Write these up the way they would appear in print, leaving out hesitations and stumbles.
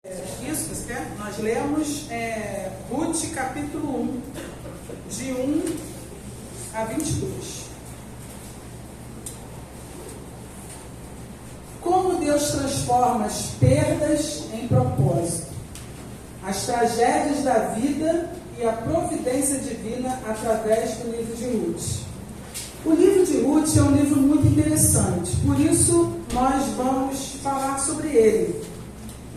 Nós lemos Ruth capítulo 1, de 1 a 22. Como Deus transforma as perdas em propósito, as tragédias da vida e a providência divina através do livro de Ruth. O livro de Ruth é um livro muito interessante, por isso nós vamos falar sobre ele.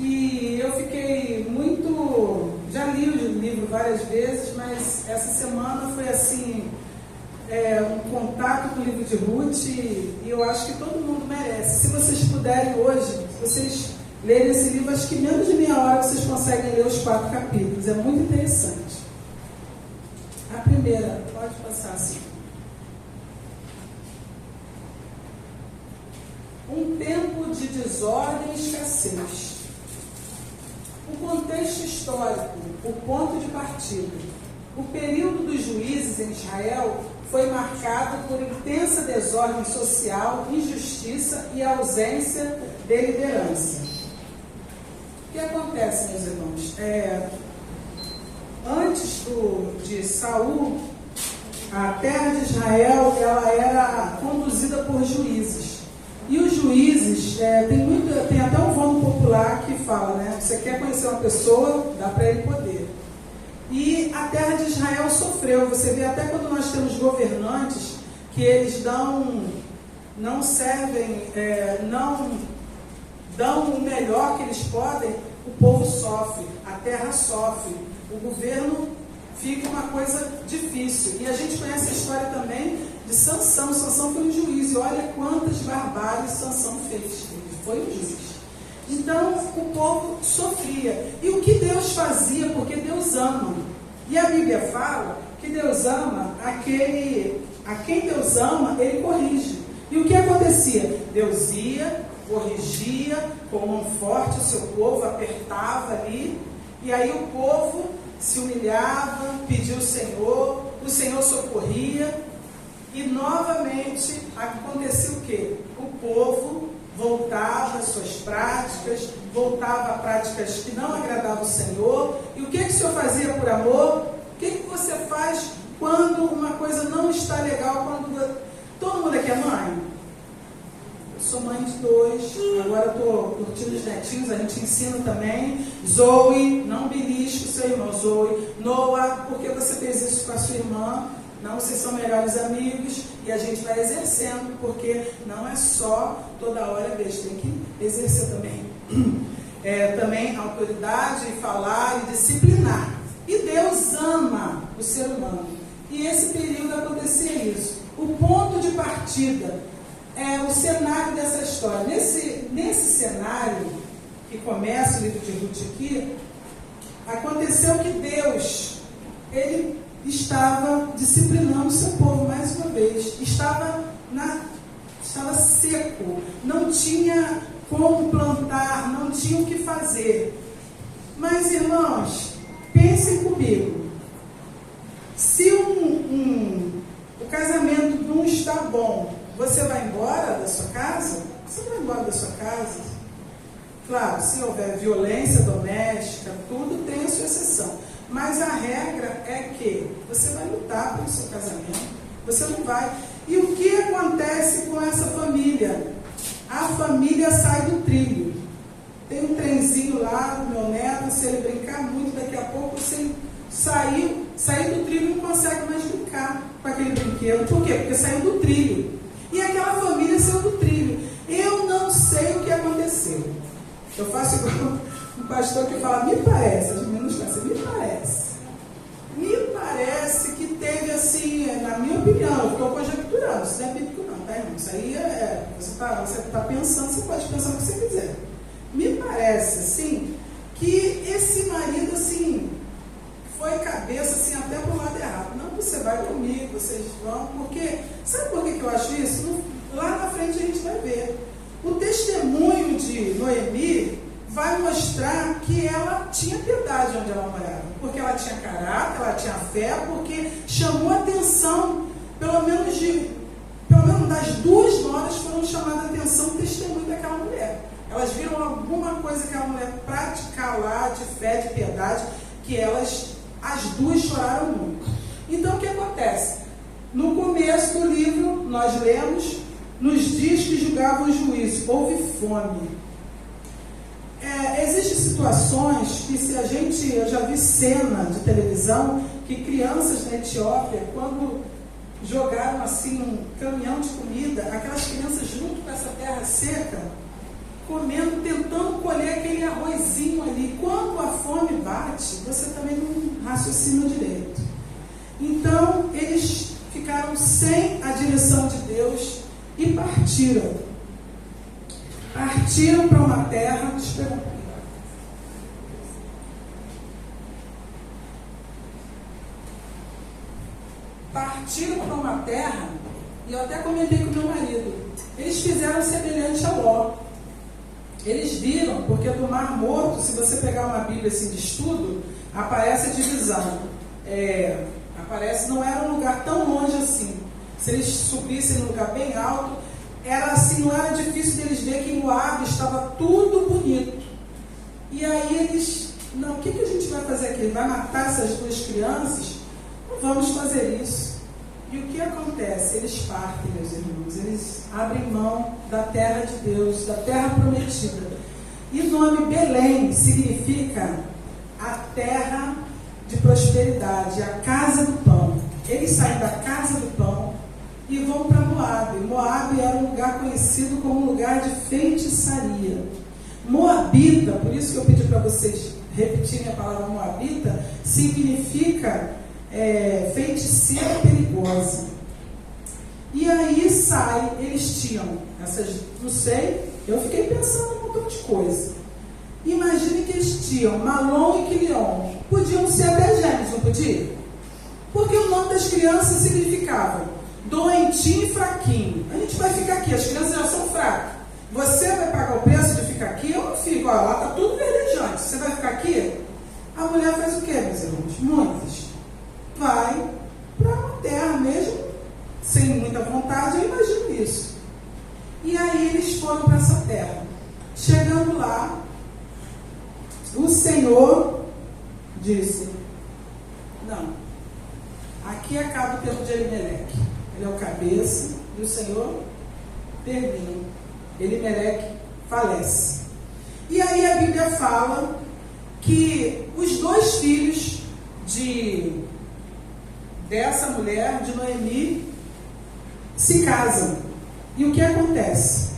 E eu fiquei muito... já li o livro várias vezes, mas essa semana foi assim, um contato com o livro de Ruth, e eu acho que todo mundo merece. Se vocês puderem hoje, se vocês lerem esse livro, acho que menos de meia hora vocês conseguem ler os 4 capítulos, é muito interessante. A primeira, pode passar assim. Um tempo de desordem e escassez. O contexto histórico, o ponto de partida. O período dos juízes em Israel foi marcado por intensa desordem social, injustiça e ausência de liderança. O que acontece, meus irmãos? Antes de Saul, a terra de Israel ela era conduzida por juízes. E os juízes, tem até um vamos popular que fala, né? Você quer conhecer uma pessoa, dá para ele poder. E a terra de Israel sofreu. Você vê até quando nós temos governantes que eles não servem, não dão o melhor que eles podem, o povo sofre, a terra sofre, o governo fica uma coisa difícil. E a gente conhece a história também de Sansão. Sansão foi um juiz, e olha quantas barbáries Sansão fez. Ele foi um juiz. Então o povo sofria. E o que Deus fazia? Porque Deus ama. E a Bíblia fala que Deus ama a quem Deus ama, Ele corrige. E o que acontecia? Deus ia, corrigia com mão forte o seu povo, apertava ali, e aí o povo se humilhava, pedia o Senhor socorria, e novamente acontecia o quê? O povo voltava às suas práticas, voltava a práticas que não agradavam o Senhor. E o que o Senhor fazia por amor? O que você faz quando uma coisa não está legal? Todo mundo aqui é mãe? Eu sou mãe de 2, agora estou curtindo os netinhos, a gente ensina também. Zoe, não belisque o seu irmão. Zoe, Noah, por que você fez isso com a sua irmã? Não, vocês são melhores amigos, e a gente vai exercendo, porque não é só toda hora a gente tem que exercer também. Também autoridade, falar e disciplinar. E Deus ama o ser humano. E esse período acontecia isso. O ponto de partida é o cenário dessa história. Nesse cenário que começa o livro de Ruth aqui, aconteceu que Deus, Ele estava disciplinando o seu povo mais uma vez. Estava seco, não tinha como plantar, não tinha o que fazer. Mas, irmãos, pensem comigo. Se o casamento não está bom, você vai embora da sua casa? Você vai embora da sua casa? Claro, se houver violência doméstica, tudo tem a sua exceção. Mas a regra é que você vai lutar pelo seu casamento. Você não vai. E o que acontece com essa família? A família sai do trilho. Tem um trenzinho lá do meu neto, se ele brincar muito, daqui a pouco você sair do trilho não consegue mais brincar com aquele brinquedo. Por quê? Porque saiu do trilho. E aquela família saiu do trilho. Eu não sei o que aconteceu. Eu faço igual um pastor que fala, me parece, as meninas falam, me parece que teve assim, na minha opinião, eu estou conjecturando, isso não é bíblico não, tá, irmão? Isso aí você está pensando, você pode pensar o que você quiser. Me parece, assim, que esse marido, assim, foi cabeça, assim, até para o lado errado. Não, você vai comigo, vocês vão, porque, sabe por que eu acho isso? Lá na frente a gente vai ver. O testemunho de Noemi vai mostrar que ela tinha piedade onde ela morava, porque ela tinha caráter, ela tinha fé, porque chamou a atenção, pelo menos das 2 noras foram chamadas a atenção o testemunho daquela mulher. Elas viram alguma coisa que a mulher praticar lá, de fé, de piedade, que as duas choraram muito. Então o que acontece? No começo do livro, nós lemos, nos dias que julgavam o juízo, houve fome. Existem situações que eu já vi cena de televisão, que crianças na Etiópia, quando jogaram assim um caminhão de comida, aquelas crianças junto com essa terra seca, comendo, tentando colher aquele arrozinho ali. Quando a fome bate, você também não raciocina direito. Então, eles ficaram sem a direção de Deus e partiram. Partiram para uma terra, partiram para uma terra, e eu até comentei com meu marido, eles fizeram semelhante a Ló. Eles viram, porque do Mar Morto, se você pegar uma Bíblia assim de estudo, aparece a divisão. Aparece, não era um lugar tão longe assim. Se eles subissem num lugar bem alto, era assim, não era difícil deles ver que em Moabe estava tudo bonito. E aí eles, não, o que a gente vai fazer aqui? Vai matar essas duas crianças? Não vamos fazer isso. E o que acontece? Eles partem, meus irmãos, eles abrem mão da terra de Deus, da terra prometida. E o nome Belém significa a terra de prosperidade, a casa do pão. Eles saem da casa do pão e vão para Moabe. Moabe era um lugar conhecido como um lugar de feitiçaria. Moabita, por isso que eu pedi para vocês repetirem a palavra moabita, significa feiticeira perigosa. E aí eles tinham essas, não sei, eu fiquei pensando um montão de coisa. Imagine que eles tinham Malom e Quilion, podiam ser até gêmeos, não podia? Porque o nome das crianças significava doentinho e fraquinho. A gente vai ficar aqui, as crianças já são fracas. Você vai pagar o preço de ficar aqui? Eu não fico, olha, lá está tudo verdejante. Você vai ficar aqui? A mulher faz o quê, meus irmãos? Muitas. Vai para uma terra mesmo, sem muita vontade, eu imagino isso. E aí eles foram para essa terra. Chegando lá, o Senhor disse, não, aqui acaba o tempo de Elimeleque. Ele é o cabeça e o Senhor termina. Elimeleque falece. E aí a Bíblia fala que os dois filhos dessa mulher, de Noemi, se casam. E o que acontece?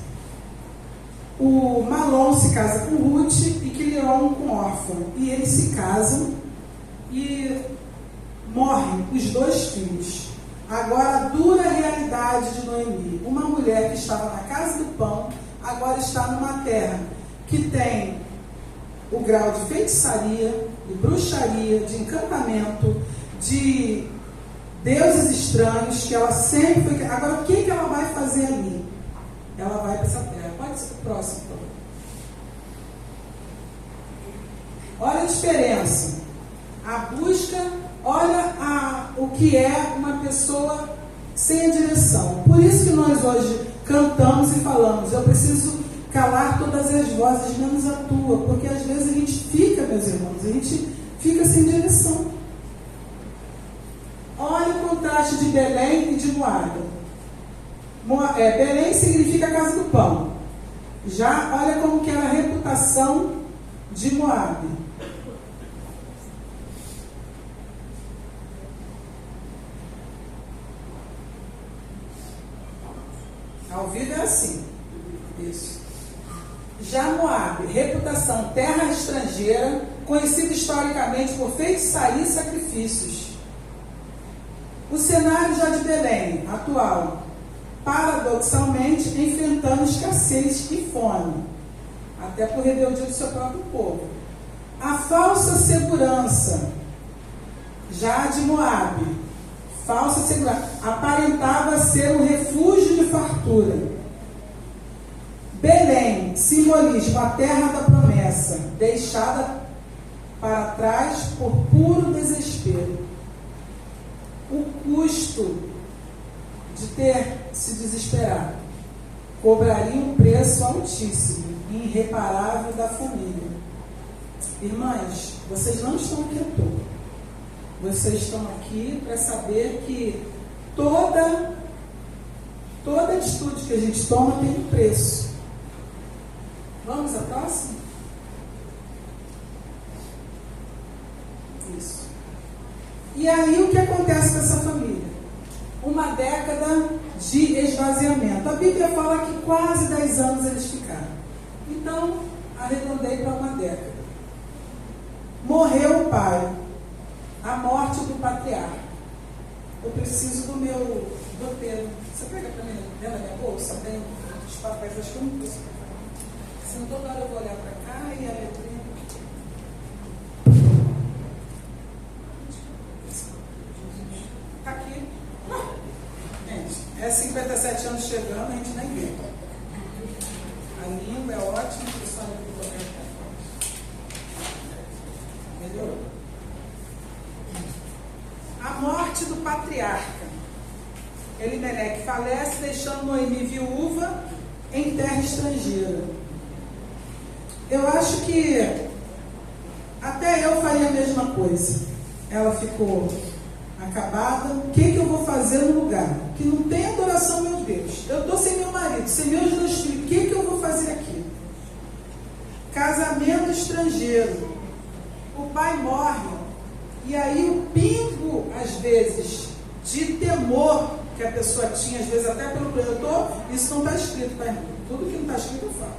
O Malom se casa com Ruth e Quilion com Orfa. E eles se casam e morrem os dois filhos. Agora a dura realidade de Noemi. Uma mulher que estava na casa do pão, agora está numa terra que tem o grau de feitiçaria, de bruxaria, de encantamento, de deuses estranhos, que ela sempre foi... Agora, o que ela vai fazer ali? Ela vai para essa terra. Pode ser o próximo, por favor. Olha a diferença. A busca, olha o que é uma pessoa sem a direção. Por isso que nós hoje cantamos e falamos, eu preciso calar todas as vozes, menos a tua, porque às vezes a gente fica, meus irmãos, a gente fica sem direção. Olha o contraste de Belém e de Moabe. Belém significa a casa do pão. Já olha como que era a reputação de Moabe. Ao vivo é assim. Isso. Já Moabe, reputação, terra estrangeira, conhecida historicamente por feitiçaria e sacrifícios. O cenário já de Belém, atual, paradoxalmente enfrentando escassez e fome, até por rebeldia do seu próprio povo. A falsa segurança, já de Moabe, falsa segurança, aparentava ser um refúgio de fartura. Belém, simbolismo, a terra da promessa, deixada para trás por puro desespero. O custo de ter se desesperado cobraria um preço altíssimo. e irreparável da família. Irmãs, vocês não estão aqui à toa. Vocês estão aqui para saber que toda atitude que a gente toma tem um preço. Vamos à próxima? Isso. E aí o que acontece com essa família? Uma década de esvaziamento. A Bíblia fala que quase 10 anos eles ficaram. Então, arredondei para uma década. Morreu o pai. A morte do patriarca. Eu preciso do meu roteiro. Você pega para mim dentro da minha bolsa? Tem os papéis, acho que eu não trouxe para cá. Senão toda hora eu vou olhar para cá e a letrinha. Está aqui. Gente, é 57 anos chegando, a gente nem vê. A língua é ótima, o pessoal não vai colocar aqui. Melhorou. A morte do patriarca. Elimeleque falece, deixando Noemi viúva em terra estrangeira. Eu acho que até eu faria a mesma coisa. Ela ficou acabada. O que eu vou fazer no lugar? Que não tem adoração, meu Deus. Eu estou sem meu marido, sem meus 2 filhos. O que eu vou fazer aqui? Casamento estrangeiro. O pai morre. E aí o pingo, às vezes, de temor que a pessoa tinha, às vezes até pelo predator, isso não está escrito, tá, irmão? Tudo que não está escrito eu falo.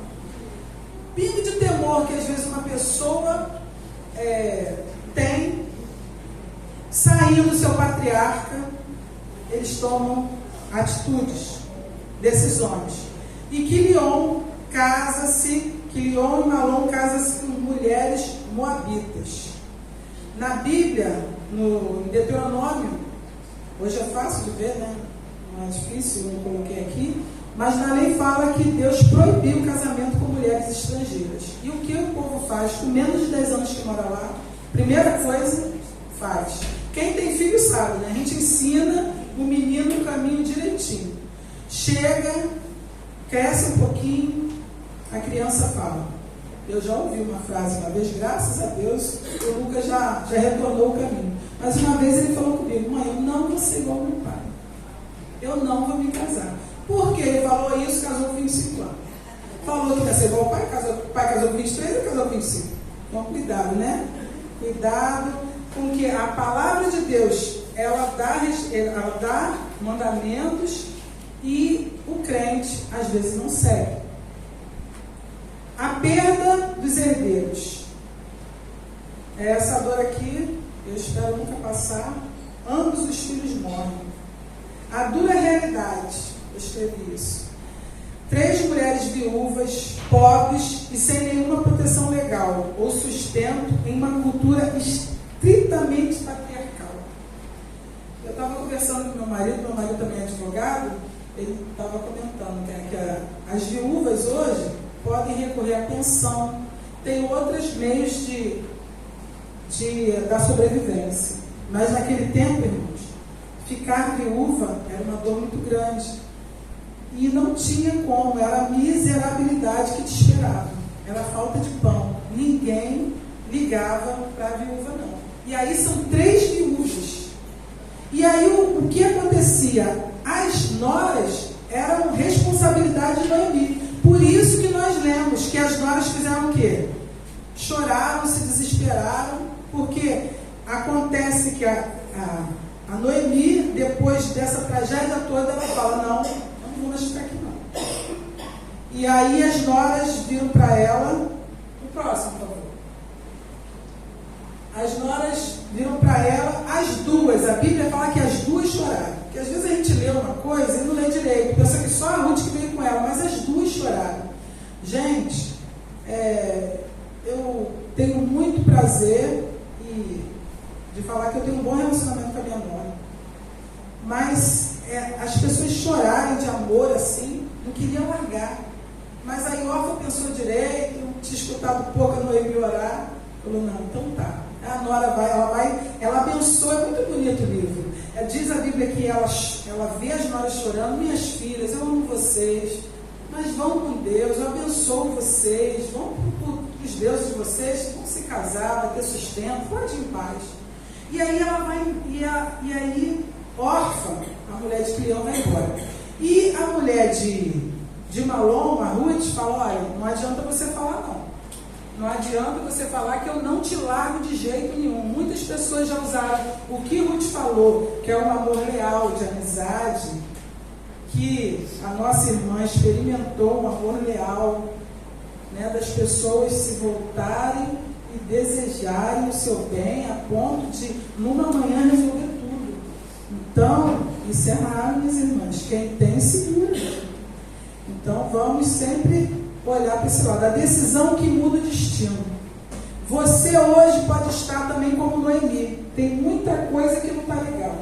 Pingo de temor que às vezes uma pessoa tem, saindo do seu patriarca, eles tomam atitudes, decisões. E Quilion e Malom casam-se com mulheres moabitas. Na Bíblia, no Deuteronômio, hoje é fácil de ver, né? Não é difícil, eu não coloquei aqui, mas na lei fala que Deus proibiu o casamento com mulheres estrangeiras. E o que o povo faz com menos de 10 anos que mora lá? Primeira coisa, faz. Quem tem filho sabe, né? A gente ensina o menino o caminho direitinho. Chega, cresce um pouquinho, a criança fala. Eu já ouvi uma frase uma vez, graças a Deus, o Lucas já retornou o caminho. Mas uma vez ele falou comigo: mãe, eu não vou ser igual ao meu pai. Eu não vou me casar. Por quê? Ele falou isso, casou com 25 anos. Falou que ia ser igual ao pai, o pai casou com 23 e casou com 25. Então, cuidado, né? Cuidado com que a palavra de Deus, ela dá mandamentos e o crente, às vezes, não segue. A perda dos herdeiros. Essa dor aqui, eu espero nunca passar. Ambos os filhos morrem. A dura realidade, eu escrevi isso. 3 mulheres viúvas, pobres e sem nenhuma proteção legal ou sustento em uma cultura estritamente patriarcal. Eu estava conversando com meu marido também é advogado, ele estava comentando que as viúvas hoje podem recorrer à pensão, tem outros meios da sobrevivência. Mas naquele tempo, irmãos, ficar viúva era uma dor muito grande. E não tinha como, era a miserabilidade que te esperava. Era a falta de pão. Ninguém ligava para a viúva, não. E aí são 3 viúvas. E aí o que acontecia? As noras eram responsabilidade de Noemi. Por isso que nós lemos que as noras fizeram o quê? Choraram, se desesperaram, porque acontece que a Noemi, depois dessa tragédia toda, ela fala: não vou mais ficar aqui não. E aí as noras viram para ela, o próximo, por favor. As noras viram para ela, as duas, a Bíblia fala que as duas choraram. Porque às vezes a gente lê uma coisa e não lê direito, pensa que só a Ruth que veio com ela, mas as duas choraram. Gente, eu tenho muito prazer de falar que eu tenho um bom relacionamento com a minha nora. Mas as pessoas chorarem de amor assim, não queriam largar. Mas a Iorfa pensou direito, tinha escutado pouco a Noemi orar, falou: não, então tá. A nora ela abençoa, é muito bonito o livro. Diz a Bíblia que ela vê as noras chorando: minhas filhas, eu amo vocês, mas vão com Deus, eu abençoo vocês, vão para os deuses de vocês, vão se casar, vai ter sustento, pode ir em paz. E aí ela vai, e aí, órfã, a mulher de Plião vai embora. E a mulher de Malom, a Ruth, fala: olha, não adianta você falar não. Não adianta você falar que eu não te largo de jeito nenhum. Muitas pessoas já usaram o que Ruth falou, que é um amor leal, de amizade, que a nossa irmã experimentou um amor leal, né, das pessoas se voltarem e desejarem o seu bem a ponto de, numa manhã, resolver tudo. Então, isso é raro, minhas irmãs. Quem tem, segura. Então, vamos sempre olhar para esse lado. A decisão que muda o destino. Você hoje pode estar também como Noemi. Tem muita coisa que não está legal.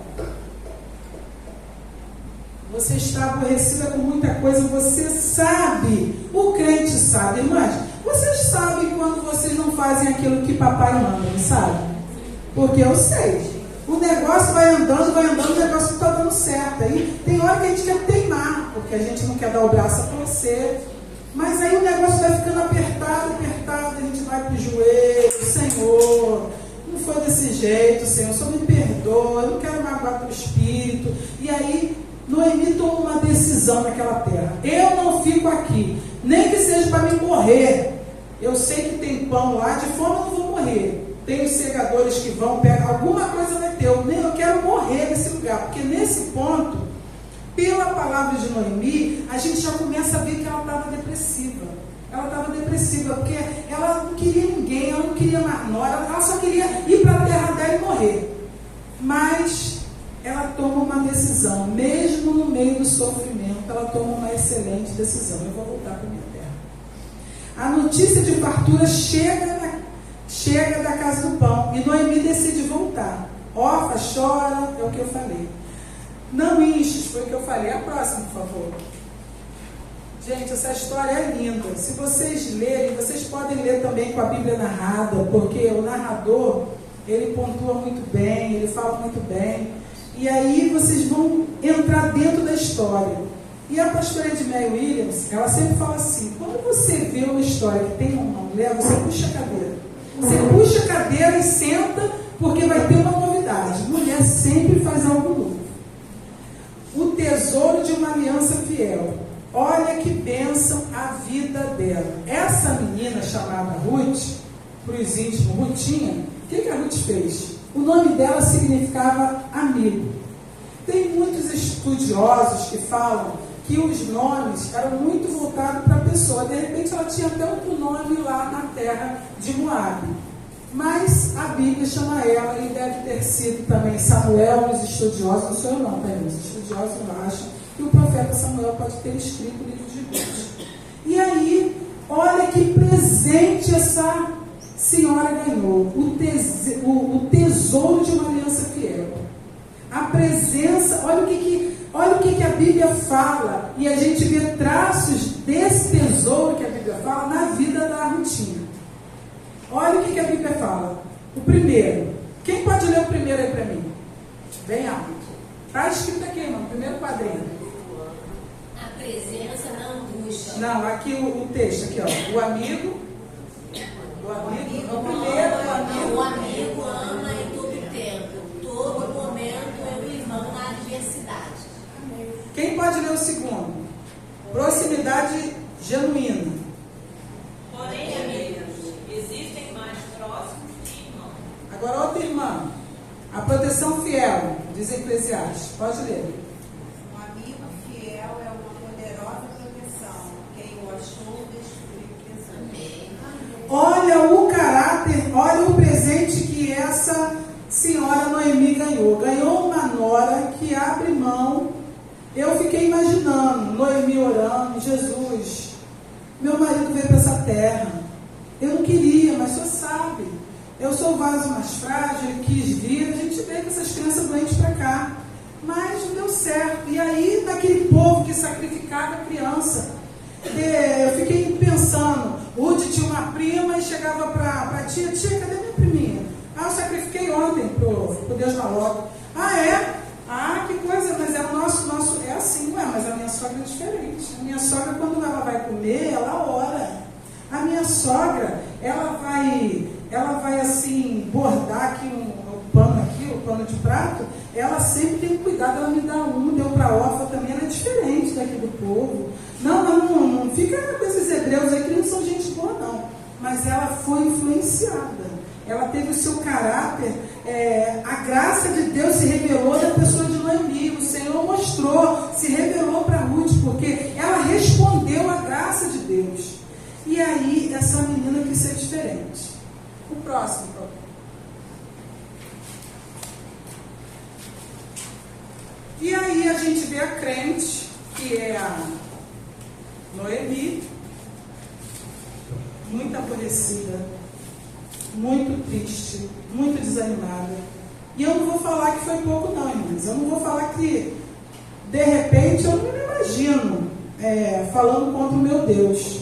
Você está aborrecida com muita coisa. Você sabe. O crente sabe, irmãs. Vocês sabem quando vocês não fazem aquilo que papai manda, não sabe? Porque eu sei. O negócio vai andando, o negócio não está dando certo. Aí tem hora que a gente quer teimar, porque a gente não quer dar o braço a torcer. Mas aí o negócio vai ficando apertado, a gente vai para o joelho: Senhor, não foi desse jeito, Senhor, só me perdoa, eu não quero magoar teu espírito. E aí Noemi toma uma decisão naquela terra: eu não fico aqui, nem que seja para me morrer. Eu sei que tem pão lá, de fome eu não vou morrer. Tem os segadores que vão pegar, alguma coisa vai ter. Eu quero morrer nesse lugar, porque nesse ponto, pela palavra de Noemi, a gente já começa a ver que ela estava depressiva. Ela estava depressiva, porque ela não queria ninguém, ela não queria mais nora, ela só queria ir para a terra dela e morrer. Mas ela toma uma decisão, mesmo no meio do sofrimento, ela toma uma excelente decisão: eu vou voltar para a minha terra. A notícia de fartura chega da casa do pão, e Noemi decide voltar. Orfa chora, é o que eu falei. Não enches, foi o que eu falei. A próxima, por favor. Gente, essa história é linda. Se vocês lerem, vocês podem ler também com a Bíblia narrada, porque o narrador, ele pontua muito bem, ele fala muito bem. E aí vocês vão entrar dentro da história. E a pastora Edmeia Williams, ela sempre fala assim: quando você vê uma história que tem uma mulher, você puxa a cadeira. Você puxa a cadeira e senta, porque vai ter uma novidade. Mulher sempre faz algo novo. O tesouro de uma aliança fiel. Olha que bênção a vida dela. Essa menina chamada Ruth, para os íntimos, Rutinha, o que a Ruth fez? O nome dela significava amigo. Tem muitos estudiosos que falam que os nomes eram muito voltados para a pessoa. De repente ela tinha até outro nome lá na terra de Moabe. Mas a Bíblia chama ela, e deve ter sido também Samuel, os estudiosos, não sou eu não, tá? Os estudiosos acham que o profeta Samuel pode ter escrito o livro de Ruth. E aí, olha que presente essa senhora ganhou: o tesouro de uma aliança fiel. A presença, olha o que a Bíblia fala, e a gente vê traços desse tesouro que a Bíblia fala na vida da Rutinha. Olha o que a Bíblia fala. O primeiro. Quem pode ler o primeiro aí para mim? Bem alto. Está escrito aqui, irmão, primeiro quadrinho. A presença na angústia. Não, aqui o texto, aqui, ó. O amigo, o primeiro, o amigo ama em todo tempo. Todo momento é o irmão na adversidade. Quem pode ler o segundo? Proximidade genuína. Porém, amigos, existem mais próximos que irmãos. Agora outra irmã. A proteção fiel, diz Eclesiastes. Pode ler. Um amigo fiel é uma poderosa proteção. Quem o achou descobriu o Olha o caráter, olha o presente que essa senhora Noemi ganhou. Ganhou uma nora que abre mão. Eu fiquei imaginando Noemi orando: Jesus, meu marido veio para essa terra. Eu não queria, mas o senhor sabe. Eu sou o vaso mais frágil, ele quis vir, a gente veio com essas crianças doentes para cá. Mas não deu certo. E aí, daquele povo que sacrificava a criança, eu fiquei pensando: Ruth tinha uma prima e chegava para a tia: tia, cadê minha priminha? Ah, eu sacrifiquei ontem pro Deus Maloca. Ah, é? Ah, que coisa, mas é o nosso, é assim, ué. mas a minha sogra é diferente. A minha sogra, quando ela vai comer, ela ora. A minha sogra, ela vai assim, bordar aqui o pano de prato, ela sempre tem cuidado, ela me dá deu para a órfã também, ela é diferente daqui do povo. Não fica com esses hebreus aí que não são gente boa, não. Mas ela foi influenciada. Ela teve o seu caráter, a graça de Deus se revelou na pessoa de Noemi. O Senhor mostrou, se revelou para Ruth, porque ela respondeu à graça de Deus. E aí, essa menina quis ser diferente. O próximo, por favor. E aí a gente vê a crente, que é a Noemi, muito aborrecida, muito triste, muito desanimada. E eu não vou falar que foi pouco não, irmãs. Eu não vou falar que, de repente, eu não me imagino falando contra o meu Deus.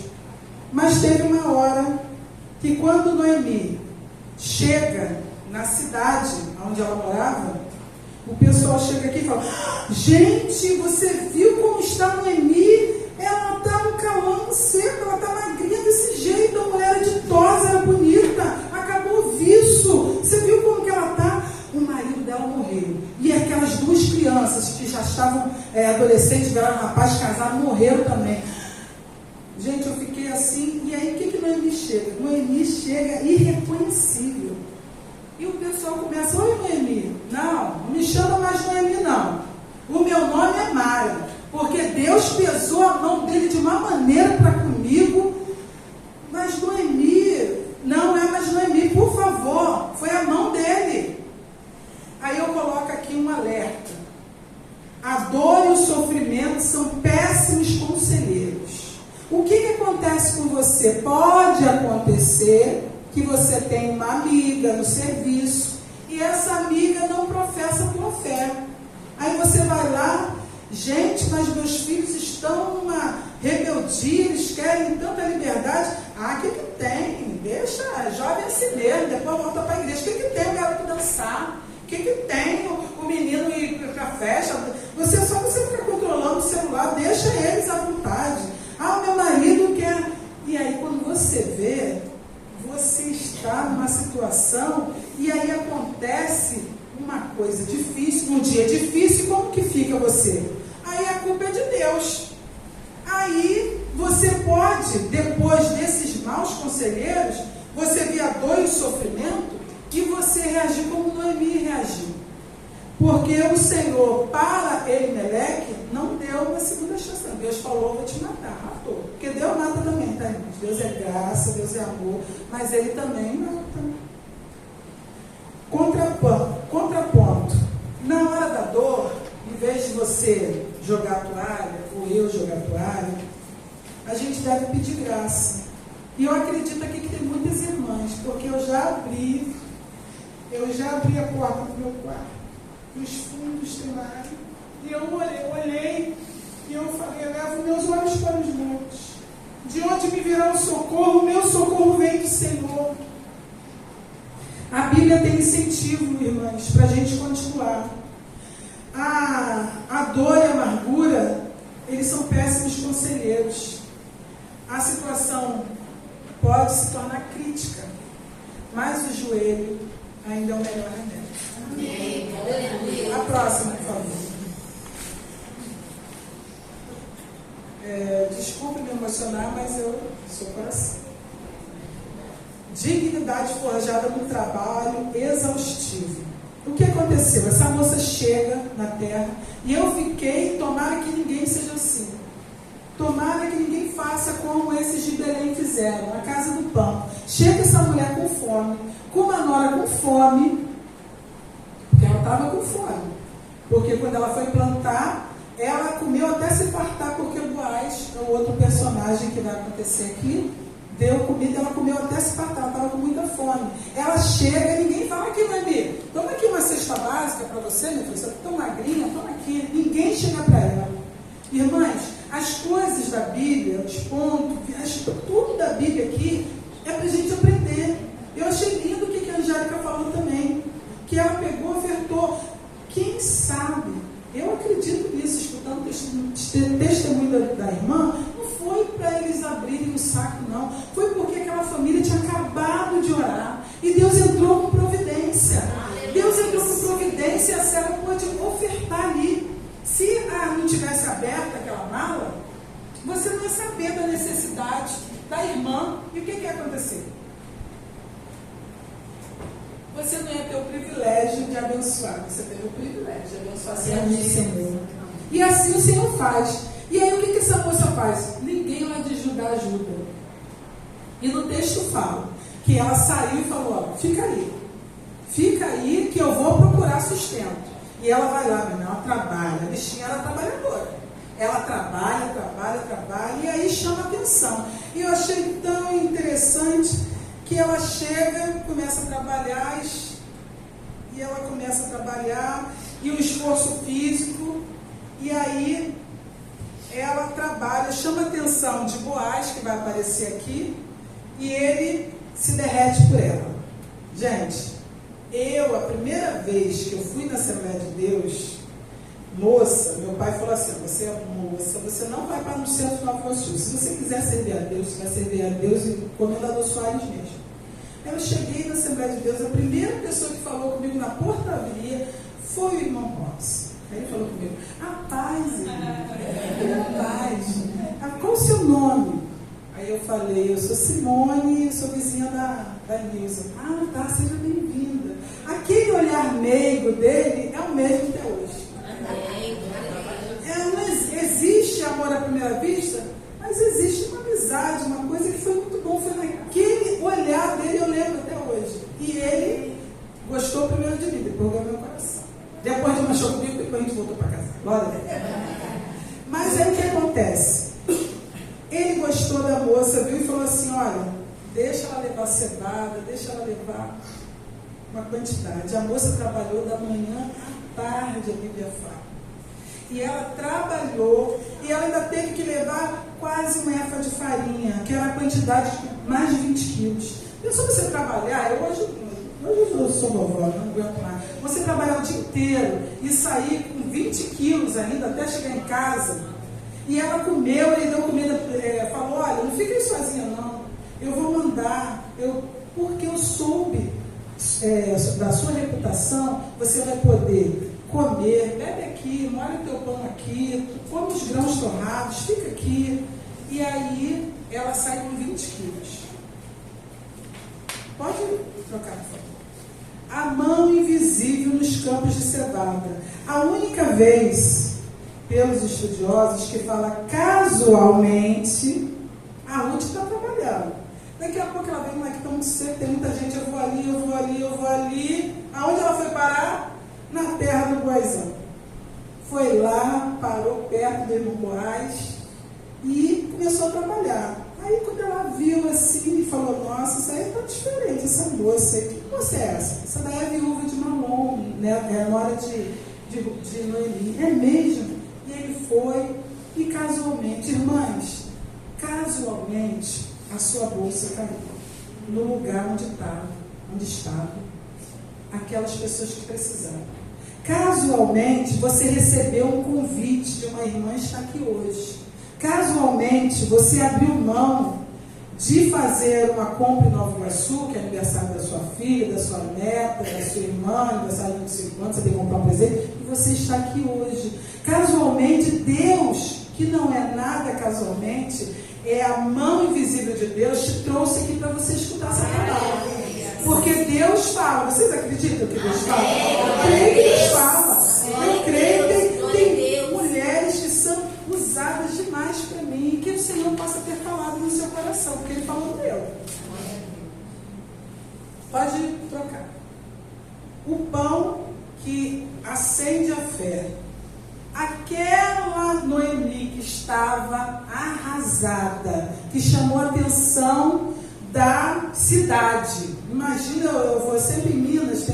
Mas teve uma hora que quando Noemi chega na cidade onde ela morava, o pessoal chega aqui e fala: gente, você viu como está Noemi? Ela está no calão seco, ela está magrinha desse jeito, a mulher era ditosa, era bonita, acabou o viço. Você viu como que ela está? O marido dela morreu. E aquelas duas crianças que já estavam adolescentes, vieram rapaz casado, morreram também. Gente, eu fiquei assim, e aí o que Noemi chega? Noemi chega irreconhecível. E o pessoal começa: oi Noemi, não me chama mais Noemi não. O meu nome é Mara, porque Deus pesou a mão dele de uma maneira para comigo. Mas Noemi, não é mais Noemi, por favor, foi a mão dele. Aí eu coloco aqui um alerta: a dor e o sofrimento são péssimos conselheiros. O que acontece com você? Pode acontecer que você tem uma amiga no serviço e essa amiga não professa tua fé. Aí você vai lá: gente, mas meus filhos estão numa rebeldia, eles querem tanta liberdade. O que tem? Deixa, jovem assim mesmo, depois volta para a igreja. O que tem o garoto dançar? O que tem o menino ir para a festa? Você fica controlando o celular, deixa eles à vontade. O meu marido quer. E aí quando você vê, você está numa situação, e aí acontece uma coisa difícil, um dia difícil, como que fica você? Aí a culpa é de Deus. Aí você pode, depois desses maus conselheiros, você ver a dor e o sofrimento, e você reagir como Noemi reagiu. Porque o Senhor, para Elimeleque, não deu uma segunda chance. Deus falou: vou te matar, matou. Porque Deus mata também, tá, irmãos? Deus é graça, Deus é amor, mas Ele também mata. Contraponto. Na hora da dor, em vez de você jogar a toalha, ou eu jogar a toalha, a gente deve pedir graça. E eu acredito aqui que tem muitas irmãs, porque eu já abri a porta do meu quarto, nos fundos tem lá, e eu olhei, e eu falei: eu levo meus olhos para os montes, de onde me virá o socorro? Meu socorro vem do Senhor. A Bíblia tem incentivo, irmãs, para a gente continuar. A dor e a amargura, eles são péssimos conselheiros. A situação pode se tornar crítica, mas o joelho ainda é o melhor remédio. Amém. A próxima, por favor. Desculpe me emocionar, mas eu sou coração. Dignidade forjada no trabalho exaustivo. O que aconteceu? Essa moça chega na terra, e eu fiquei: tomara que ninguém seja assim. Tomara que ninguém faça como esses de Belém fizeram, na casa do pão. Chega essa mulher com fome, com uma nora com fome, porque ela estava com fome. Porque quando ela foi plantar, ela comeu até se fartar, porque o Boaz, é o outro personagem que vai acontecer aqui, deu comida, ela comeu até se fartar, ela estava com muita fome. Ela chega e ninguém fala: aqui, Noemi, toma aqui uma cesta básica para você, minha filha, você está tão magrinha, toma aqui. Ninguém chega para ela. Irmãs, as coisas da Bíblia, os pontos, tudo da Bíblia aqui, é para a gente aprender. Eu achei lindo o que a Angélica falou também, que ela pegou, ofertou. Quem sabe, eu acredito nisso, escutando o testemunho da irmã, não foi para eles abrirem o saco, não. Foi porque aquela família tinha acabado de orar. E Deus entrou com providência. Deus entrou com providência e a Sara pôde ofertar ali. Se não tivesse aberta aquela mala, você não ia saber da necessidade da irmã. E o que ia acontecer? Você não ia ter o privilégio de abençoar. Você teve o privilégio de abençoar a do Senhor. E assim o Senhor faz. E aí o que essa moça faz? Ninguém lá de Judá ajuda. E no texto fala que ela saiu e falou, ó, fica aí que eu vou procurar sustento. E ela vai lá, menina, ela trabalha, a bichinha era trabalhadora. Ela trabalha, e aí chama atenção. E eu achei tão interessante que ela chega, começa a trabalhar, e o esforço físico, e aí ela trabalha, chama a atenção de Boaz, que vai aparecer aqui, e ele se derrete por ela. Gente, a primeira vez que eu fui na Assembleia de Deus, moça, meu pai falou assim, você é moça, você não vai para no centro de Nova Iguaçu. Se você quiser servir a Deus, você vai servir a Deus e Comendador Soares mesmo. Eu cheguei na Assembleia de Deus, a primeira pessoa que falou comigo na portaria foi o irmão Robson. Aí ele falou comigo, paz, qual o seu nome? Aí eu falei, eu sou Simone, eu sou vizinha da Nilza. Tá, seja bem-vinda. Aquele olhar meigo dele é o mesmo até hoje. Não existe amor à primeira vista, mas existe uma amizade, uma coisa que foi muito bom. Foi naquele olhar dele, eu lembro até hoje. E ele gostou primeiro de mim, depois ganhou meu coração. Depois de manchou comigo, depois a gente voltou para casa. Glória a Deus. Mas aí o que acontece? Ele gostou da moça, viu e falou assim, olha, deixa ela levar cevada, deixa ela levar uma quantidade. A moça trabalhou da manhã à tarde, a Bíblia fala. E ela trabalhou, e ela ainda teve que levar quase uma efa de farinha, que era a quantidade de mais de 20 quilos. Pensou você trabalhar, hoje eu sou vovó, não aguento mais. Você trabalhar o dia inteiro e sair com 20 quilos ainda, até chegar em casa. E ela comeu, ele deu comida, falou, olha, não fica aí sozinha não, eu vou mandar, porque eu soube da sua reputação, você vai poder comer, bebe aqui, molha o teu pão aqui, come os grãos torrados, fica aqui. E aí ela sai com 20 quilos. Pode trocar, por favor. A mão invisível nos campos de cevada. A única vez, pelos estudiosos, que fala casualmente, a Ruth está trabalhando. Daqui a pouco ela vem lá que está muito seco, tem muita gente, eu vou ali. Aonde ela foi parar? Na terra do Boazão. Foi lá, parou perto do irmão Boaz e começou a trabalhar. Aí quando ela viu assim e falou, nossa, isso aí está diferente, essa moça aí, que moça é essa? Essa daí é viúva de Malom, né? É nora de Noemi. É mesmo? E ele foi, e casualmente, irmãs, a sua bolsa caiu no lugar onde estavam aquelas pessoas que precisavam. Casualmente, você recebeu um convite de uma irmã que está aqui hoje. Casualmente, você abriu mão de fazer uma compra em Nova Iguaçu, que é aniversário da sua filha, da sua neta, da sua irmã, aniversário do seu irmão, você tem que comprar um presente, e você está aqui hoje. Casualmente, Deus, que não é nada casualmente, é a mão invisível de Deus, te trouxe aqui para você escutar essa palavra. Porque Deus fala. Vocês acreditam que Deus fala? Eu creio que Deus fala. Eu creio que tem mulheres que são usadas demais para mim, que o Senhor possa ter falado no seu coração, porque Ele falou dela. Pode trocar. O pão que acende a fé. Aquela Noemi que estava arrasada, que chamou a atenção da cidade. Imagina, eu vou sempre em Minas,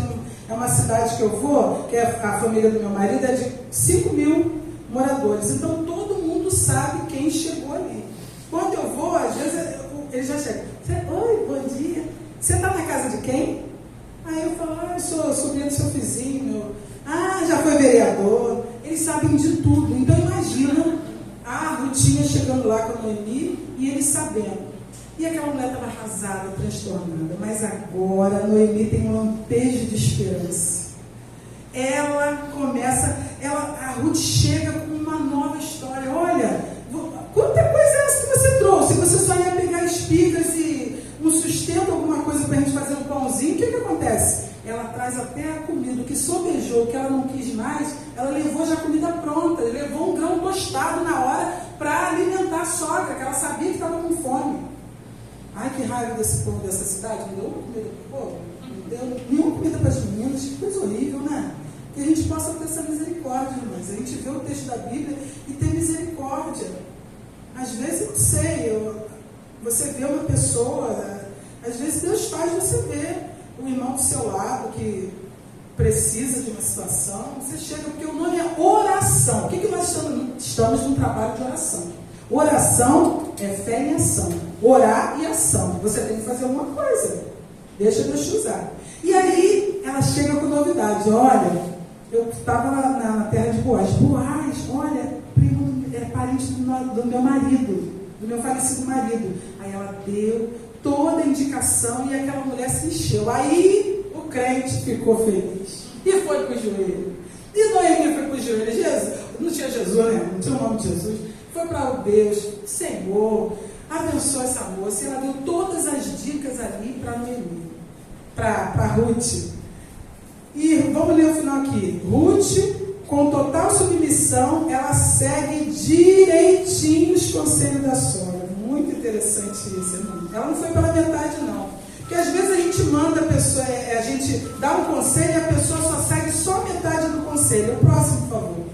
é uma cidade que eu vou, que é a família do meu marido, é de 5.000 moradores. Então todo mundo sabe quem chegou ali. Quando eu vou, às vezes ele já chega. Oi, bom dia. Você está na casa de quem? Aí eu falo, eu sou sobrinho do seu vizinho. Já foi vereador. eles sabem de tudo. Então imagina a Rutinha chegando lá com a Noemi e eles sabendo. E aquela mulher estava arrasada, transtornada. Mas agora a Noemi tem um lampejo de esperança. A Ruth chega com uma nova história. Olha, quanta coisa é essa que você trouxe? Você só ia pegar espigas e um sustento, alguma coisa para a gente fazer um pãozinho. O que acontece? Ela traz até a comida, o que sobejou, o que ela não quis mais, ela levou já a comida pronta, levou um grão tostado na hora para alimentar a sogra, que ela sabia que estava com fome. Ai, que raiva desse povo dessa cidade, não deu uma comida para o povo, não deu nenhuma comida para as meninas, que coisa horrível, né? Que a gente possa ter essa misericórdia, irmãs. A gente vê o texto da Bíblia e tem misericórdia. Às vezes, eu não sei, você vê uma pessoa, às vezes Deus faz você ver um irmão do seu lado que precisa de uma situação, você chega, porque o nome é oração. O que nós estamos? Estamos num trabalho de oração. Oração é fé em ação. Orar e ação. Você tem que fazer alguma coisa. Deixa Deus te usar. E aí, ela chega com novidade. Olha, eu estava na terra de Boaz. Boaz, olha, primo, é parente do meu marido, do meu falecido marido. Aí ela deu toda a indicação e aquela mulher se encheu. Aí o crente ficou feliz e foi para o joelho. E Noemi foi para o joelho. Jesus, não tinha Jesus, né? Não tinha o nome de Jesus. Foi para o Deus, Senhor, abençoa essa moça. E ela deu todas as dicas ali para Noemi, para Ruth. E vamos ler o final aqui. Ruth, com total submissão, ela segue direitinho os conselhos da sogra. Muito interessante isso, irmão. Ela não foi pela metade, não. Porque às vezes a gente manda a pessoa, a gente dá um conselho e a pessoa só segue só metade do conselho. O próximo, por favor.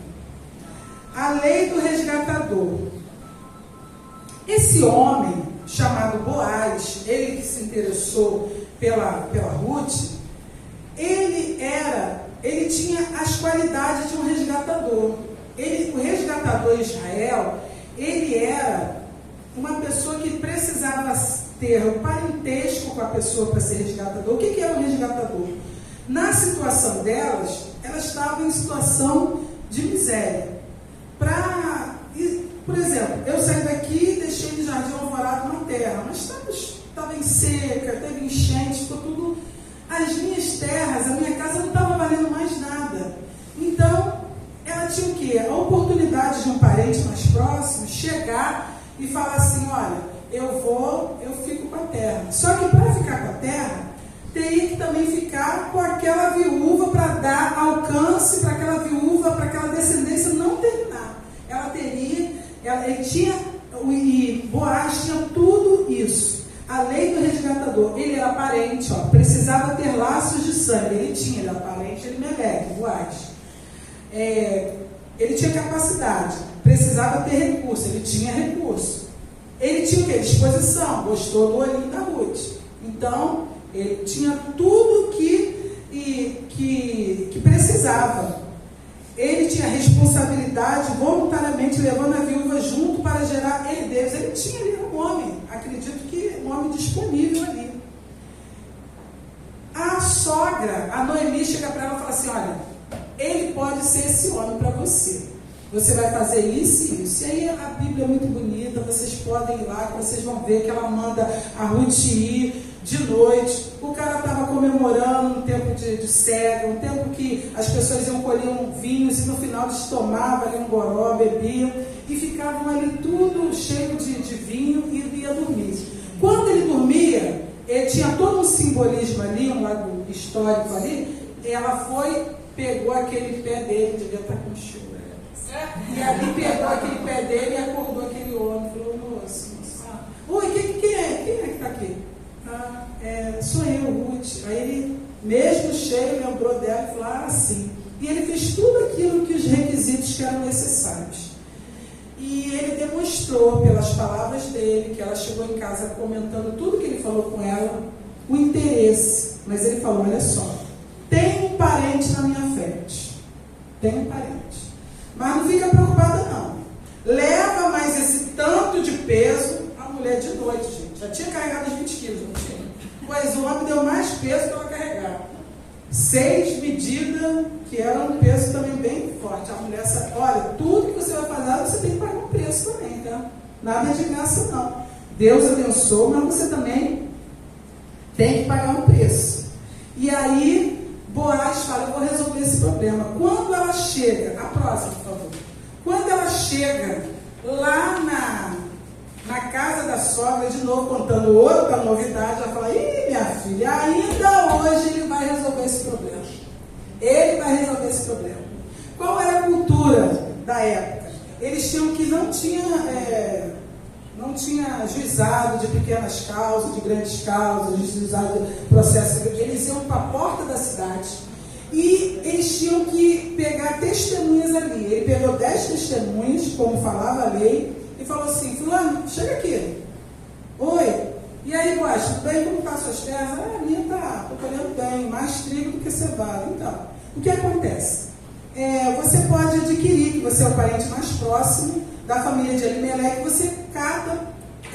A lei do resgatador. Esse homem, chamado Boaz, ele que se interessou pela Ruth, ele tinha as qualidades de um resgatador. O resgatador Israel, ele era uma pessoa que precisava ter o parentesco com a pessoa para ser resgatador. O que era um resgatador? Na situação delas, elas estavam em situação de miséria. Por exemplo, eu saí daqui e deixei no Jardim Alvorada uma terra, mas estava em seca, teve enchente, ficou tudo. As minhas terras, a minha casa não estava valendo mais nada. Então, ela tinha o quê? A oportunidade de um parente mais próximo chegar e falar assim: olha, eu fico com a terra. Só que para ficar com a terra, teria que também ficar com aquela viúva para dar alcance para aquela viúva, para aquela descendência não terminar. Ele tinha, e Boaz tinha tudo isso. A lei do resgatador, ele era parente, precisava ter laços de sangue. Ele era parente de Meleque, Boaz. Ele tinha capacidade, precisava ter recurso, ele tinha recurso. Ele tinha o quê? Disposição, gostou do olhinho da Ruth. Então, ele tinha tudo que precisava. Ele tinha responsabilidade, voluntariamente levando a viúva junto para gerar herdeiros. Ele tinha ali um homem, acredito que um homem disponível ali. A sogra, a Noemi, chega para ela e fala assim: olha, ele pode ser esse homem para você. Você vai fazer isso e isso. E aí a Bíblia é muito bonita, vocês podem ir lá, que vocês vão ver que ela manda a Ruth ir de noite. O cara estava comemorando um tempo de cega, um tempo que as pessoas iam colher vinhos e no final eles tomavam ali um goró, bebiam e ficavam ali tudo cheio de vinho e ia dormir. Quando ele dormia, ele tinha todo um simbolismo ali, um lado histórico ali. Ela pegou aquele pé dele, devia estar com chuva. E ali pegou aquele pé dele e acordou aquele homem. Falou: moço, oi, quem é? Quem é que está aqui? Sou eu, Ruth. Aí ele, mesmo cheio, lembrou dela e falou: sim. E ele fez tudo aquilo que os requisitos que eram necessários. E ele demonstrou pelas palavras dele, que ela chegou em casa comentando tudo que ele falou com ela, o interesse. Mas ele falou: olha só, tem um parente na minha frente. Tem um parente. Mas não fica preocupada não. Leva mais esse tanto de peso. A mulher de noite, gente, já tinha carregado os 20 quilos, não tinha? Pois o homem deu mais peso para ela carregar. 6 medidas, que era um peso também bem forte. A mulher sabe, olha, tudo que você vai fazer, você tem que pagar um preço também, tá? Nada de graça não. Deus abençoa, mas você também tem que pagar um preço. E aí, Boaz fala, eu vou resolver esse problema. Quando ela chega, a próxima, por favor. Quando ela chega lá na casa da sogra, de novo contando outra novidade, ela fala, ih, minha filha, ainda hoje ele vai resolver esse problema. Ele vai resolver esse problema. Qual era a cultura da época? Eles tinham que não tinha juizado de pequenas causas, de grandes causas, de juizado de processo. Eles iam para a porta da cidade e eles tinham que pegar testemunhas ali. Ele pegou 10 testemunhas, como falava a lei, e falou assim, fulano, chega aqui. Oi. E aí, Boaz, tudo bem? Como estão as suas terras? Ah, a minha está colhendo bem, mais trigo do que cevada. Então, o que acontece? Você pode adquirir, que você é o parente mais próximo da família de Elimelec, você cata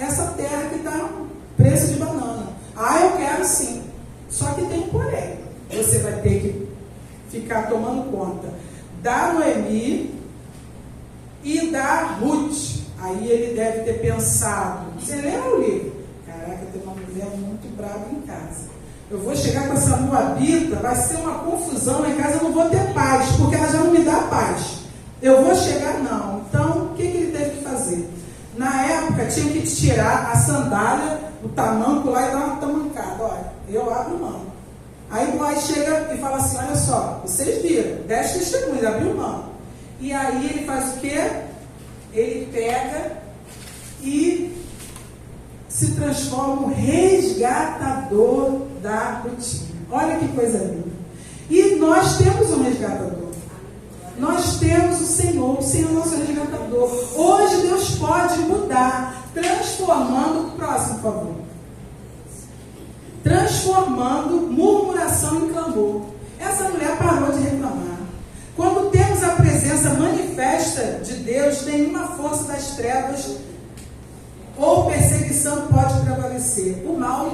essa terra que está preço de banana. Ah, eu quero sim. Só que tem um porém. Você vai ter que ficar tomando conta da Noemi e da Ruth. Aí ele deve ter pensado, você lembra o livro? Caraca, tem uma mulher muito brava em casa. Eu vou chegar com essa moabita, vai ser uma confusão lá em casa, eu não vou ter paz, porque ela já não me dá paz. Eu vou chegar, não. Então, o que ele teve que fazer? Na época, tinha que tirar a sandália, o tamanco lá e dar uma tamancada. Olha, eu abro mão. Aí Boaz chega e fala assim, olha só, vocês viram, 10 testemunhas, abriu mão. E aí ele faz o quê? Ele pega e se transforma no resgatador da rotina. Olha que coisa linda. E nós temos um resgatador. Nós temos o Senhor é nosso resgatador. Hoje Deus pode mudar, transformando, próximo, por favor. Transformando murmuração em clamor. Essa mulher parou de reclamar. Quando temos a presença manifesta de Deus, nenhuma força das trevas ou perseguição pode prevalecer. O mal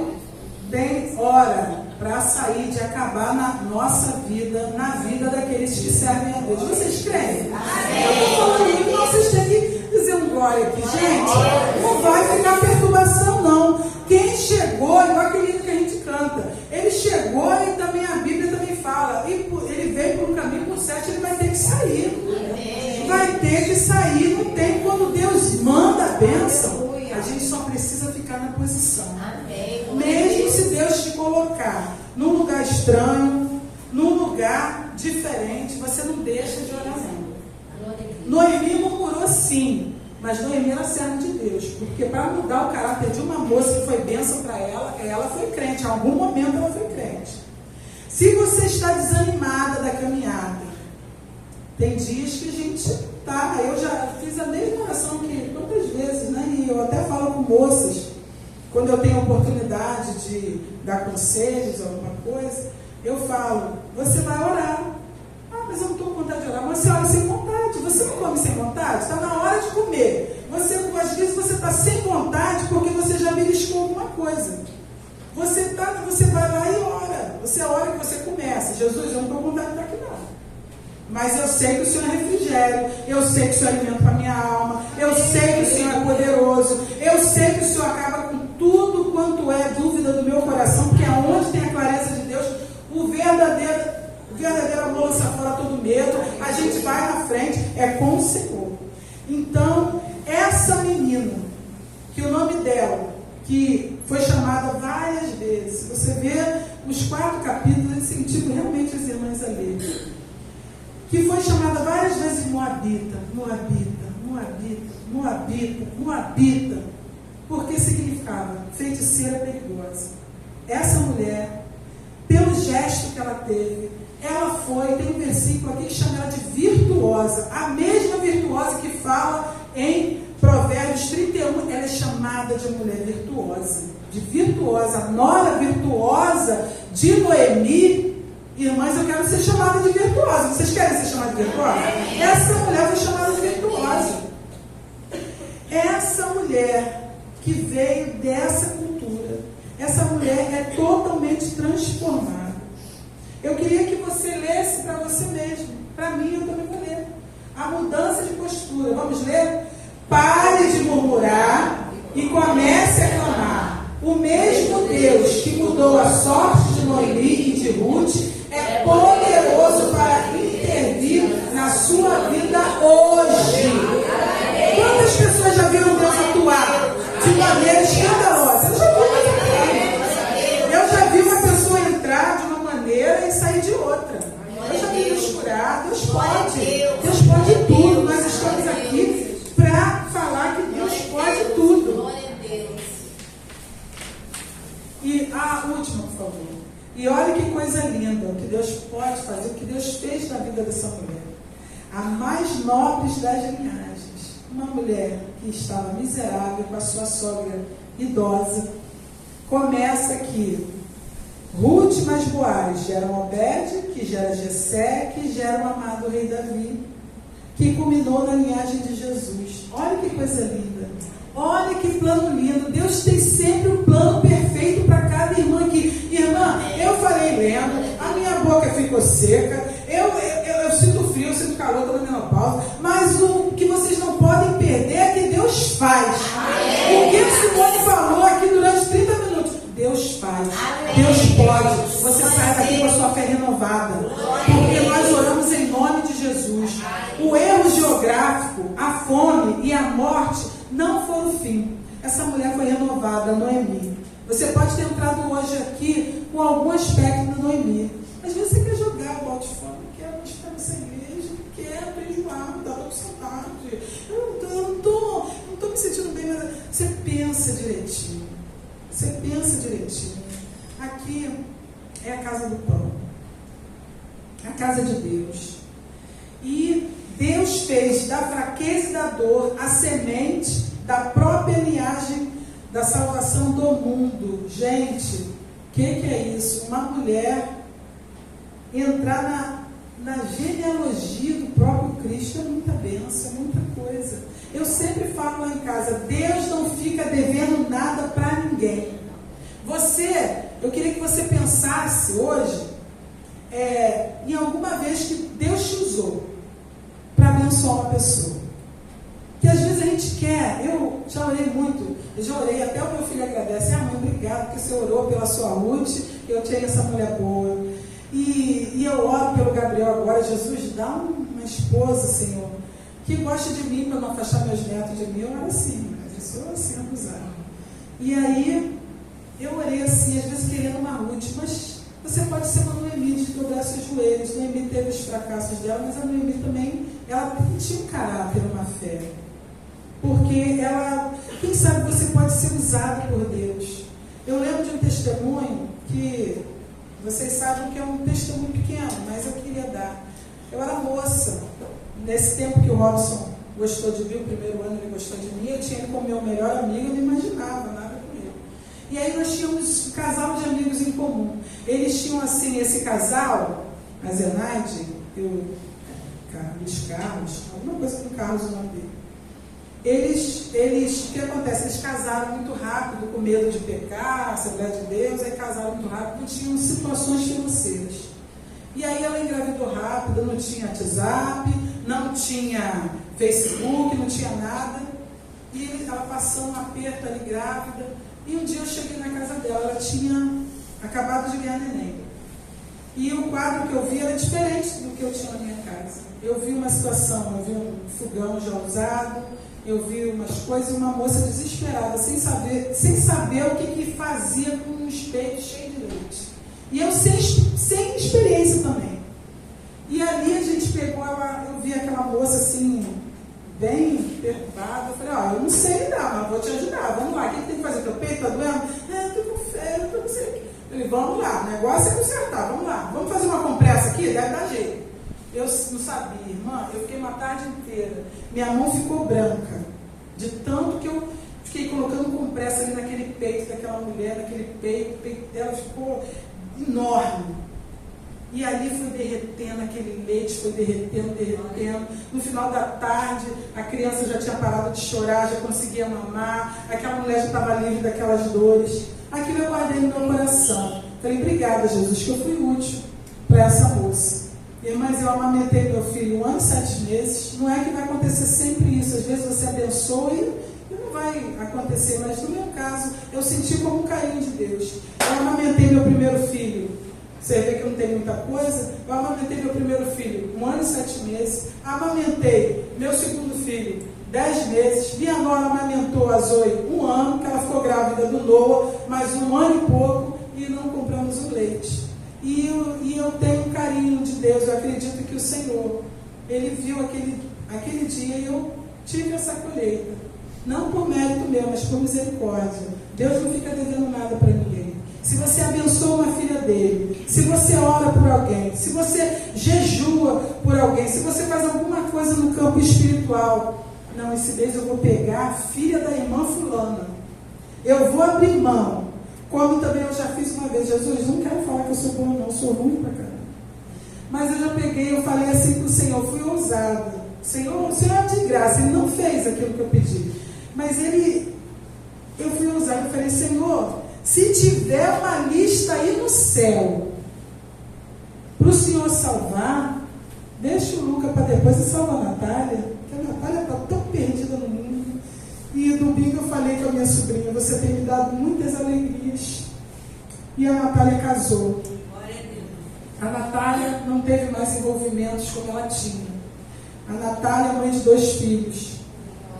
tem hora para sair, de acabar na nossa vida, na vida daqueles que servem a Deus. Vocês creem? Eu estou falando isso, vocês têm que dizer um glória aqui. Gente, não vai ficar perturbação, não. Quem chegou, igual aquele que a gente canta, ele chegou e também a Bíblia também fala, e ele veio por um caminho por certo, ele vai ter que sair. Vai ter que sair, não tem. Quando Deus manda a bênção, a gente só precisa ficar na posição. Mesmo se Deus te colocar num lugar estranho, num lugar diferente, você não deixa de orar não. Noemi murmurou sim, mas Noemi era serva de Deus, porque para mudar o caráter de uma moça que foi bênção para ela foi crente, em algum momento ela foi crente. Se você está desanimada da caminhada, tem dias que a gente está, eu já fiz a mesma oração que quantas vezes, né? E eu até falo com moças, quando eu tenho a oportunidade de dar conselhos, alguma coisa, eu falo, você vai orar. Ah, mas eu não estou com vontade de orar. Mas você ora sem vontade. Você não come sem vontade? Está na hora de comer. Às vezes você está sem vontade porque você já beliscou alguma coisa. Você vai lá e ora. Você ora que você começa. Jesus, eu não estou com vontade de estar aqui não. Mas eu sei que o Senhor é refrigério, eu sei que o Senhor é alimento para a minha alma, eu sei que o Senhor é poderoso, eu sei que o Senhor acaba com tudo quanto é dúvida do meu coração, porque aonde tem a clareza de Deus, o verdadeiro amor lança fora todo medo, a gente vai na frente, é com o Senhor. Então, essa menina, que o nome dela, que foi chamada várias vezes, você vê os 4 capítulos, incentivo realmente as irmãs a lerem, que foi chamada várias vezes Moabita, Moabita, Moabita, Moabita, Moabita, porque significava feiticeira perigosa. Essa mulher, pelo gesto que ela teve, ela foi, tem um versículo aqui que chama ela de virtuosa, a mesma virtuosa que fala em Provérbios 31, ela é chamada de mulher virtuosa, de virtuosa, a nora virtuosa de Noemi. Irmãs, eu quero ser chamada de virtuosa. Vocês querem ser chamada de virtuosa? Essa mulher foi chamada de virtuosa. Essa mulher que veio dessa cultura, essa mulher é totalmente transformada. Eu queria você lesse para você mesmo. Para mim, eu também vou ler. A mudança de postura. Vamos ler? Pare de murmurar e comece a clamar. O mesmo Deus que mudou a sorte de Noemi e de Ruth é poderoso para intervir na sua vida hoje. Quantas pessoas já viram Deus atuar de maneira escandalosa? Eu já vi uma pessoa entrar de uma maneira e sair de outra. Eu já vi Deus curar. Deus pode tudo. Nós estamos aqui para falar que Deus pode tudo. E a última, por favor. E olha que coisa linda, o que Deus pode fazer, o que Deus fez na vida dessa mulher. A mais nobre das linhagens. Uma mulher que estava miserável com a sua sogra idosa. Começa aqui. Ruth mais Boaz gera Obed, que gera Jessé, que gera o amado rei Davi, que culminou na linhagem de Jesus. Olha que coisa linda. Olha que plano lindo. Deus tem sempre um plano perfeito para cada irmã aqui. Irmã, eu falei lendo, a minha boca ficou seca, eu sinto frio, eu sinto calor, estou na menopausa, mas o que vocês não podem perder é que Deus faz. O que a Simone falou aqui durante 30 minutos, Deus faz. Deus pode. Você sai daqui com a sua fé renovada, porque nós oramos em nome de Jesus. O erro geográfico, a fome e a morte não foram o fim. Essa mulher foi renovada, Noemi. Você pode ter entrado hoje aqui com algum aspecto da Noemi. Às vezes você quer jogar o balde fora, não quero mais ficar nessa igreja, não quero enjoar, não dá com saudade. Eu não estou me sentindo bem, mas você pensa direitinho. Você pensa direitinho. Aqui é a casa do pão. A casa de Deus. E Deus fez da fraqueza e da dor a semente da própria linhagem da salvação do mundo. Gente, o que é isso? Uma mulher entrar na genealogia do próprio Cristo é muita bênção, é muita coisa. Eu sempre falo lá em casa, Deus não fica devendo nada para ninguém. Eu queria que você pensasse hoje em alguma vez que Deus te usou para abençoar uma pessoa. Que às vezes a gente quer, eu já orei muito, até o meu filho agradece, mãe, obrigado, porque você orou pela sua Ruth, eu tinha essa mulher boa. E eu oro pelo Gabriel agora, Jesus, dá uma esposa, Senhor, que goste de mim para não afastar meus netos de mim. Eu oro assim, mas eu sou assim, abusada. E aí, eu orei assim, às vezes querendo uma Ruth, mas você pode ser uma Noemi de dobrar seus joelhos. Noemi teve os fracassos dela, mas a Noemi também, ela tinha um caráter, uma fé. Porque ela, quem sabe você pode ser usado por Deus. Eu lembro de um testemunho que, vocês sabem que é um testemunho pequeno, mas eu queria dar. Eu era moça, nesse tempo que o Robson gostou de mim, o primeiro ano ele gostou de mim, eu tinha ele como meu melhor amigo, eu não imaginava nada com ele. E aí nós tínhamos um casal de amigos em comum. Eles tinham assim, esse casal, a Zenaide e o Carlos, alguma coisa com Carlos o nome dele. O que acontece? Eles casaram muito rápido, com medo de pecar, Assembleia de Deus, aí casaram muito rápido, tinham situações financeiras. E aí ela engravidou rápido, não tinha WhatsApp, não tinha Facebook, não tinha nada. E ela passou um aperto ali grávida. E um dia eu cheguei na casa dela, ela tinha acabado de ganhar neném. E o quadro que eu vi era diferente do que eu tinha na minha casa. Eu vi uma situação, eu vi um fogão já usado, eu vi umas coisas, uma moça desesperada, sem saber o que fazia com um espelho cheio de leite. E eu sem experiência também. E ali a gente pegou, eu vi aquela moça assim, bem perturbada. Eu falei, eu não sei lidar, mas vou te ajudar, vamos lá, o que tem que fazer? Teu peito está doendo? Eu estou com febre, eu estou com sei. Eu falei, vamos lá, o negócio é consertar, vamos lá, vamos fazer uma compressa aqui? Deve dar jeito. Eu não sabia, irmã, eu fiquei uma tarde inteira, minha mão ficou branca, de tanto que eu fiquei colocando compressa ali naquele peito daquela mulher, naquele peito, o peito dela ficou enorme. E ali foi derretendo, aquele leite foi derretendo. No final da tarde, a criança já tinha parado de chorar, já conseguia mamar, aquela mulher já estava livre daquelas dores. Aquilo eu guardei no meu coração. Falei, obrigada, Jesus, que eu fui útil para essa moça. mas eu amamentei meu filho 1 ano e 7 meses. Não é que vai acontecer sempre isso. Às vezes você abençoa e não vai acontecer. Mas no meu caso, eu senti como um carinho de Deus. Eu amamentei meu primeiro filho. Você vê que não tem muita coisa. Eu amamentei meu primeiro filho 1 ano e 7 meses. Amamentei meu segundo filho 10 meses. Minha nora amamentou a Zoe 1 ano, que ela ficou grávida do Noah, mais 1 ano e pouco, e não compramos o leite. E eu tenho um carinho de Deus. Eu acredito que o Senhor, Ele viu aquele dia e eu tive essa colheita. Não por mérito meu, mas por misericórdia. Deus não fica devendo nada para ninguém. Se você abençoa uma filha dele, se você ora por alguém, se você jejua por alguém, se você faz alguma coisa no campo espiritual, não, esse mês eu vou pegar a filha da irmã fulana. Eu vou abrir mão. Como também eu já fiz uma vez. Jesus, não quero falar que eu sou boa não, sou ruim pra caramba. Mas eu já peguei, eu falei assim para o Senhor, fui ousada. O Senhor é de graça, Ele não fez aquilo que eu pedi. Mas eu fui ousada, eu falei, Senhor, se tiver uma lista aí no céu para o Senhor salvar, deixa o Luca para depois e salva a Natália, porque a Natália está tão perdida no mundo. E domingo eu falei com a minha sobrinha, você tem me dado muitas alegrias. E a Natália casou. A Natália não teve mais envolvimentos como ela tinha. A Natália é mãe de 2 filhos.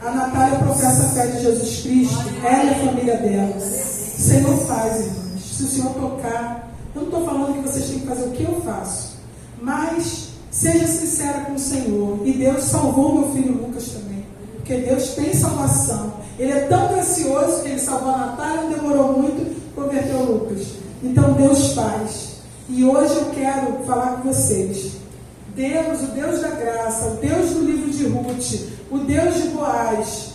A Natália professa a fé de Jesus Cristo. Ela e a família dela. O Senhor faz, irmãos. Se o Senhor tocar, eu não estou falando que vocês têm que fazer o que eu faço. Mas seja sincera com o Senhor. E Deus salvou meu filho Lucas também. Porque Deus tem salvação. Ele é tão gracioso que Ele salvou a Natália, não demorou muito, converteu o Lucas. Então Deus faz. E hoje eu quero falar com vocês. Deus, o Deus da graça, o Deus do livro de Ruth, o Deus de Boaz,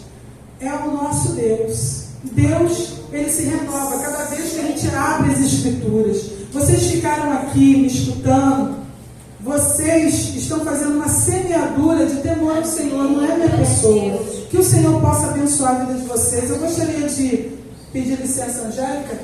é o nosso Deus. Deus, Ele se renova cada vez que a gente abre as Escrituras. Vocês ficaram aqui me escutando. Vocês estão fazendo uma semeadura de temor ao Senhor, não é minha pessoa. Que o Senhor possa abençoar a vida de vocês. Eu gostaria de pedir licença, Angélica,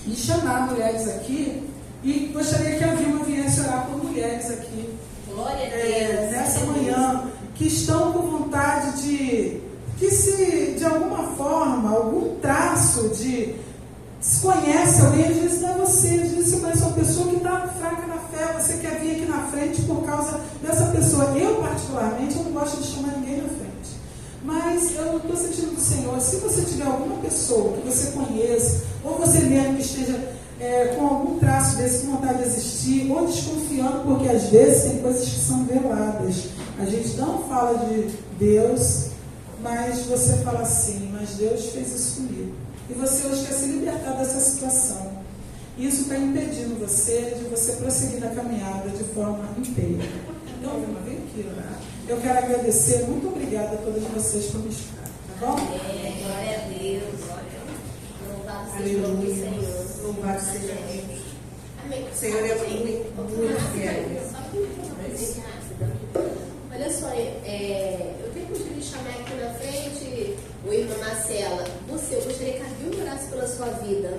e chamar mulheres aqui. E gostaria que a Vilma viesse orar por mulheres aqui. Glória a Deus. Nessa manhã, que estão com vontade de... Que se, de alguma forma, algum traço de... Se conhece alguém, às vezes não é você, às vezes você conhece uma pessoa que está fraca na fé, você quer vir aqui na frente por causa dessa pessoa. Eu, particularmente, eu não gosto de chamar ninguém na frente. Mas eu estou sentindo do Senhor, se você tiver alguma pessoa que você conheça, ou você mesmo que esteja com algum traço desse, com vontade de existir, ou desconfiando, porque às vezes tem coisas que são veladas. A gente não fala de Deus, mas você fala assim, mas Deus fez isso comigo. E você hoje quer se libertar dessa situação. Isso está impedindo você de você prosseguir na caminhada de forma inteira. Então, Vilma, vem aqui orar. Eu quero agradecer, muito obrigada a todas vocês por me escutar. Tá bom? Glória a Deus. Louvado seja o nome do Senhor. Louvado seja Deus. Amém. O Senhor é muito fiel. Olha só, eu tenho gostaria de chamar aqui na frente o irmão Marcela. Você, eu gostaria que a Vilma orasse pela sua vida.